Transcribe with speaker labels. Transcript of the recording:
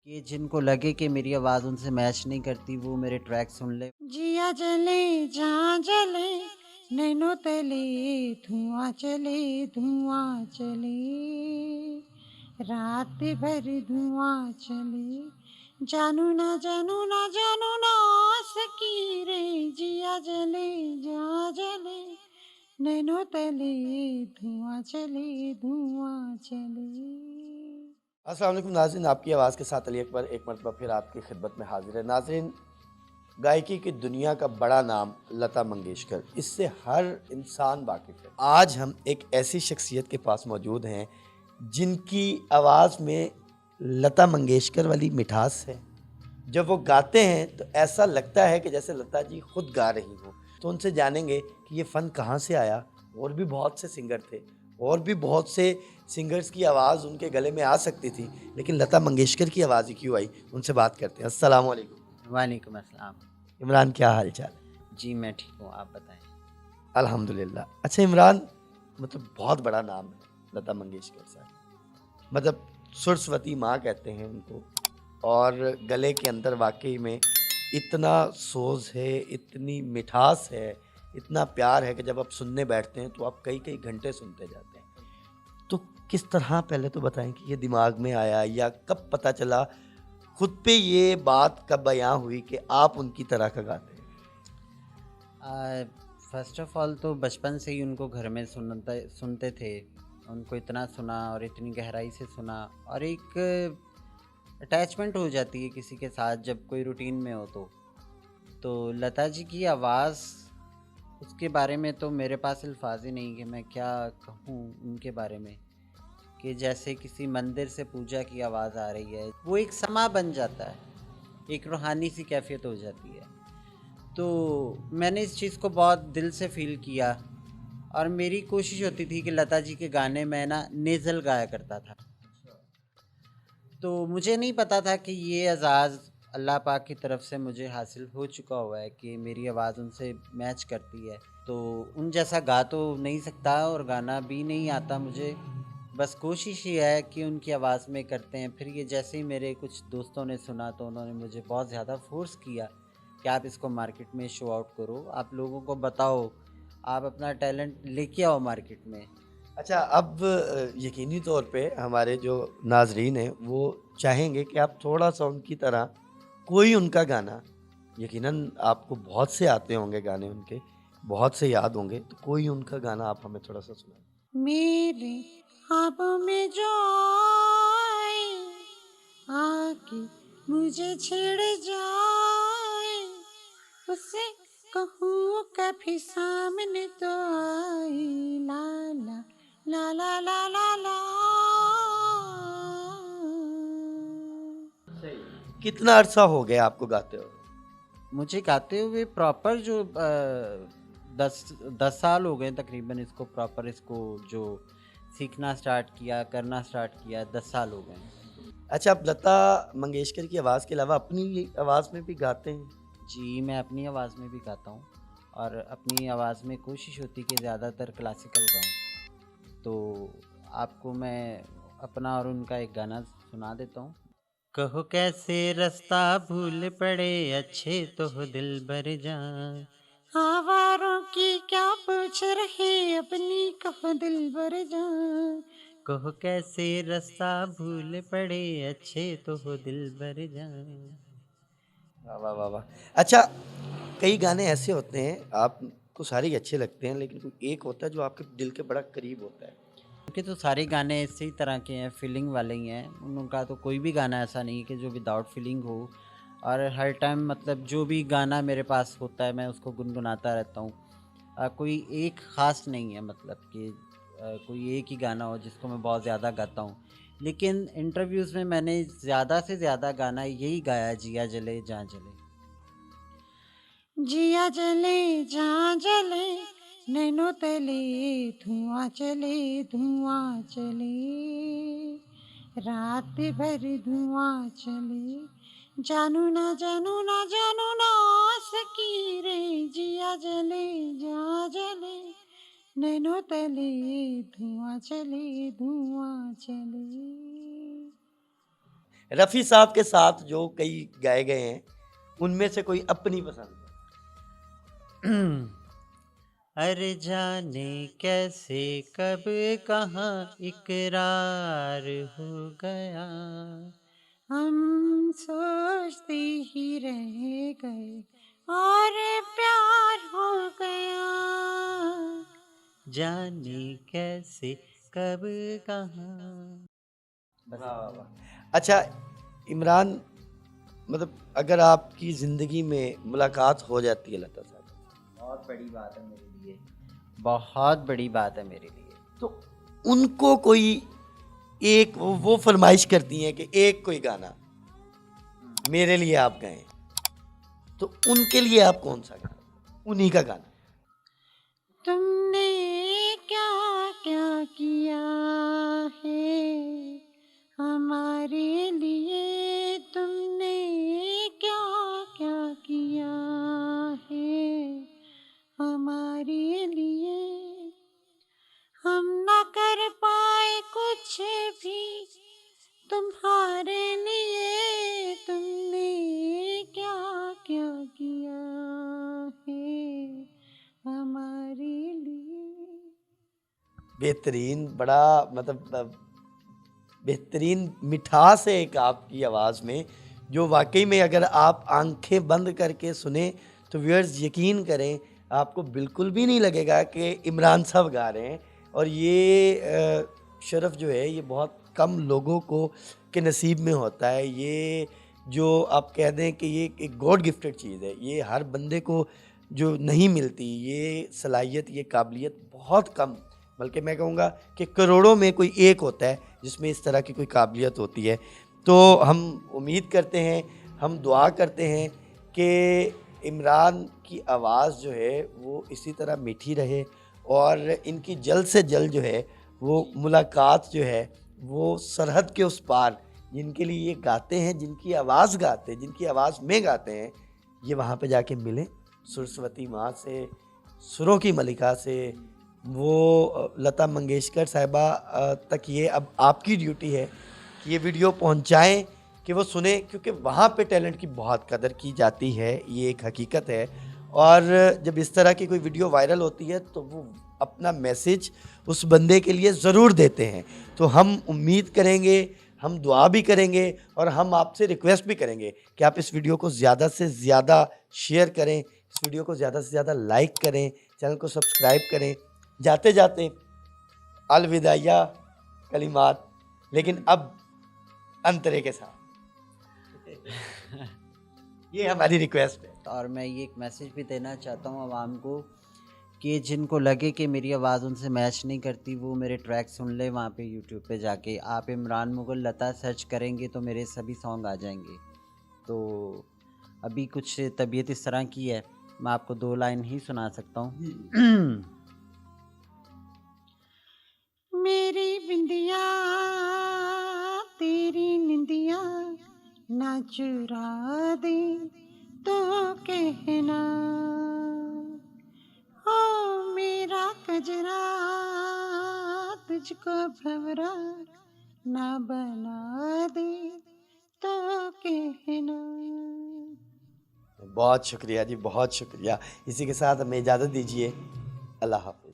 Speaker 1: ये जिनको लगे कि मेरी आवाज़ उनसे मैच नहीं करती वो मेरे ट्रैक सुन ले।
Speaker 2: जिया जले जहाँ जले, नैनो तले धुआं चले, धुआं चले, रात भर धुआं चले, जानू ना जानू ना सकी रे, जिया जले जहाँ जले, नैनो तले धुआं चले, धुआं चले।
Speaker 3: अस्सलाम वालेकुम नाज़रीन, आपकी आवाज़ के साथ अली अकबर एक मरतबा फिर आपकी खिदमत में हाजिर है। नाज़रीन, गायकी की दुनिया का बड़ा नाम लता मंगेशकर, इससे हर इंसान वाकिफ़ है। आज हम एक ऐसी शख्सियत के पास मौजूद हैं जिनकी आवाज़ में लता मंगेशकर वाली मिठास है। जब वो गाते हैं तो ऐसा लगता है कि जैसे लता जी खुद गा रही हों। तो उनसे जानेंगे कि ये फ़न कहाँ से आया। और भी बहुत से सिंगर थे, और भी बहुत से सिंगर्स की आवाज़ उनके गले में आ सकती थी, लेकिन लता मंगेशकर की आवाज़ ही क्यों आई। उनसे बात करते हैं। अस्सलाम वालेकुम।
Speaker 1: वालेकुम अस्सलाम।
Speaker 3: इमरान, क्या हाल चाल है?
Speaker 1: जी मैं ठीक हूँ, आप बताएं।
Speaker 3: अल्हम्दुलिल्लाह। अच्छा इमरान, मतलब बहुत बड़ा नाम है लता मंगेशकर साहब। मतलब सरस्वती माँ कहते हैं उनको, और गले के अंदर वाक़ई में इतना सोज़ है, इतनी मिठास है, इतना प्यार है कि जब आप सुनने बैठते हैं तो आप कई-कई घंटे सुनते जाते हैं। तो किस तरह, पहले तो बताएँ कि ये दिमाग में आया या कब पता चला, खुद पे ये बात कब बयाँ हुई कि आप उनकी तरह का गाते हैं?
Speaker 1: फ़र्स्ट ऑफ़ ऑल तो बचपन से ही उनको घर में सुनते सुनते थे। उनको इतना सुना और इतनी गहराई से सुना, और एक अटैचमेंट हो जाती है किसी के साथ जब कोई रूटीन में हो तो लता जी की आवाज़, उसके बारे में तो मेरे पास अल्फाज ही नहीं कि मैं क्या कहूँ उनके बारे में। कि जैसे किसी मंदिर से पूजा की आवाज़ आ रही है, वो एक समा बन जाता है, एक रूहानी सी कैफियत हो जाती है। तो मैंने इस चीज़ को बहुत दिल से फ़ील किया, और मेरी कोशिश होती थी कि लता जी के गाने मैं ना नेज़ल गाया करता था। तो मुझे नहीं पता था कि ये एज़ाज़ अल्लाह पाक की तरफ से मुझे हासिल हो चुका हुआ है कि मेरी आवाज़ उनसे मैच करती है। तो उन जैसा गा तो नहीं सकता और गाना भी नहीं आता मुझे, बस कोशिश ये है कि उनकी आवाज़ में करते हैं। फिर ये जैसे ही मेरे कुछ दोस्तों ने सुना तो उन्होंने मुझे बहुत ज़्यादा फ़ोर्स किया कि आप इसको मार्केट में शो आउट करो, आप लोगों को बताओ, आप अपना टैलेंट लेके आओ मार्केट में।
Speaker 3: अच्छा, अब यकीनी तौर पे हमारे जो नाज़रीन हैं, वो चाहेंगे कि आप थोड़ा-सा उनकी तरह कोई उनका गाना, यकीनन आपको बहुत से आते होंगे गाने उनके, बहुत से याद होंगे, तो कोई उनका गाना आप हमें थोड़ा-सा सुनाएँ।
Speaker 2: मेरे ख्वाबों में जो आए, आके मुझे छेड़ जाए, उसे कहूँ कभी सामने तो आए, ला ला ला ला ला ला ला।
Speaker 3: कितना अरसा हो गया आपको गाते हुए?
Speaker 1: मुझे गाते हुए प्रॉपर जो 10 साल हो गए तकरीबन, इसको प्रॉपर, इसको जो सीखना स्टार्ट किया, करना स्टार्ट किया, 10 साल हो गए।
Speaker 3: अच्छा, आप लता मंगेशकर की आवाज़ के अलावा अपनी आवाज़ में भी गाते हैं?
Speaker 1: जी, मैं अपनी आवाज़ में भी गाता हूँ, और अपनी आवाज़ में कोशिश होती है कि ज़्यादातर क्लासिकल गाऊँ। तो आपको मैं अपना और उनका एक गाना सुना देता हूँ। कहो कैसे रास्ता भूल पड़े, अच्छे तो हो दिलबर जान।
Speaker 2: आवारों की क्या पूछ रहे, अपनी कहो दिल भर जान।
Speaker 1: कहो कैसे रास्ता भूल पड़े, अच्छे तो हो दिलबर जान।
Speaker 3: वाह, वाह, वाह, वाह! अच्छा, कई गाने ऐसे होते हैं, आपको सारे ही अच्छे लगते हैं, लेकिन कोई एक होता है जो आपके दिल के बड़ा करीब होता है।
Speaker 1: उनके तो सारे गाने इसी तरह के हैं, फीलिंग वाले ही हैं। उनका तो कोई भी गाना ऐसा नहीं है कि जो विदाउट फीलिंग हो, और हर टाइम मतलब जो भी गाना मेरे पास होता है मैं उसको गुनगुनाता रहता हूँ। कोई एक ख़ास नहीं है, मतलब कि कोई एक ही गाना हो जिसको मैं बहुत ज़्यादा गाता हूँ। लेकिन इंटरव्यूज़ में मैंने ज़्यादा से ज़्यादा गाना यही गाया, जिया जले जहाँ जले।
Speaker 2: जिया जले जहाँ जले, नैनो तले धुआं चले, धुआं चले, रात भर धुआं चले, जानू ना सकी रे, जिया जले जहाँ जले, नैनो तले धुआं चले, धुआं चले।
Speaker 3: रफ़ी साहब के साथ जो कई गाए गए हैं उनमें से कोई अपनी पसंद है?
Speaker 1: अरे जाने कैसे कब कहाँ इकरार हो गया,
Speaker 2: हम सोचते ही रह गए और प्यार हो गया।
Speaker 1: जाने कैसे कब कहाँ।
Speaker 3: वाह वाह वाह। अच्छा इमरान, मतलब अगर आपकी ज़िंदगी में मुलाकात हो जाती है लता साहब,
Speaker 1: बहुत बड़ी बात है मेरे लिए, बहुत बड़ी बात है मेरे लिए।
Speaker 3: तो उनको कोई एक वो फरमाइश करती हैं कि एक कोई गाना मेरे लिए आप गाएं, तो उनके लिए आप कौन सा गाना, उन्हीं का गाना?
Speaker 2: तुमने क्या क्या किया है हमारे लिए, तुमने क्या क्या किया है हमारे लिए, हम न कर पाए कुछ भी तुम्हारे लिए, तुमने क्या क्या किया है हमारे लिए।
Speaker 3: बेहतरीन, बड़ा मतलब बेहतरीन मिठास है एक आपकी आवाज़ में, जो वाकई में अगर आप आंखें बंद करके सुने तो व्यूअर्स यकीन करें आपको बिल्कुल भी नहीं लगेगा कि इमरान साहब गा रहे हैं। और ये शर्फ जो है ये बहुत कम लोगों को के नसीब में होता है। ये जो आप कह दें कि ये एक गॉड गिफ्टेड चीज़ है, ये हर बंदे को जो नहीं मिलती, ये सलाहियत, ये काबिलियत बहुत कम, बल्कि मैं कहूँगा कि करोड़ों में कोई एक होता है जिसमें इस तरह की कोई काबिलियत होती है। तो हम उम्मीद करते हैं, हम दुआ करते हैं कि इमरान की आवाज़ जो है वो इसी तरह मीठी रहे और इनकी जल्द से जल्द जो है वो मुलाकात जो है वो सरहद के उस पार, जिनके लिए ये गाते हैं, जिनकी आवाज़ गाते हैं, जिनकी आवाज़ में गाते हैं, ये वहाँ पे जाके मिलें सरस्वती माँ से, सुरों की मलिका से। वो लता मंगेशकर साहिबा तक ये अब आपकी ड्यूटी है कि ये वीडियो पहुंचाएं कि वो सुने, क्योंकि वहाँ पे टैलेंट की बहुत कदर की जाती है, ये एक हकीकत है। और जब इस तरह की कोई वीडियो वायरल होती है तो वो अपना मैसेज उस बंदे के लिए ज़रूर देते हैं। तो हम उम्मीद करेंगे, हम दुआ भी करेंगे और हम आपसे रिक्वेस्ट भी करेंगे कि आप इस वीडियो को ज़्यादा से ज़्यादा शेयर करें, इस वीडियो को ज़्यादा से ज़्यादा लाइक करें, चैनल को सब्सक्राइब करें। जाते जाते अलविदाया कलिमात, लेकिन अब अंतरे के साथ ये हमारी रिक्वेस्ट है।
Speaker 1: और मैं ये एक मैसेज भी देना चाहता हूँ आवाम को कि जिनको लगे कि मेरी आवाज़ उनसे मैच नहीं करती, वो मेरे ट्रैक सुन ले वहाँ पे यूट्यूब पे जाके। आप इमरान मुग़ल लता सर्च करेंगे तो मेरे सभी सॉन्ग आ जाएंगे। तो अभी कुछ तबीयत इस तरह की है, मैं आपको 2 लाइन ही सुना सकता हूँ।
Speaker 2: मेरी बिंदिया तेरी निंदिया ना चुरा दे तो कहना, ओ मेरा कजरा तुझको भंवरा ना बना दे तो कहना।
Speaker 3: बहुत शुक्रिया जी, बहुत शुक्रिया। इसी के साथ हमें इजाज़त दीजिए। अल्लाह हाफ़िज़।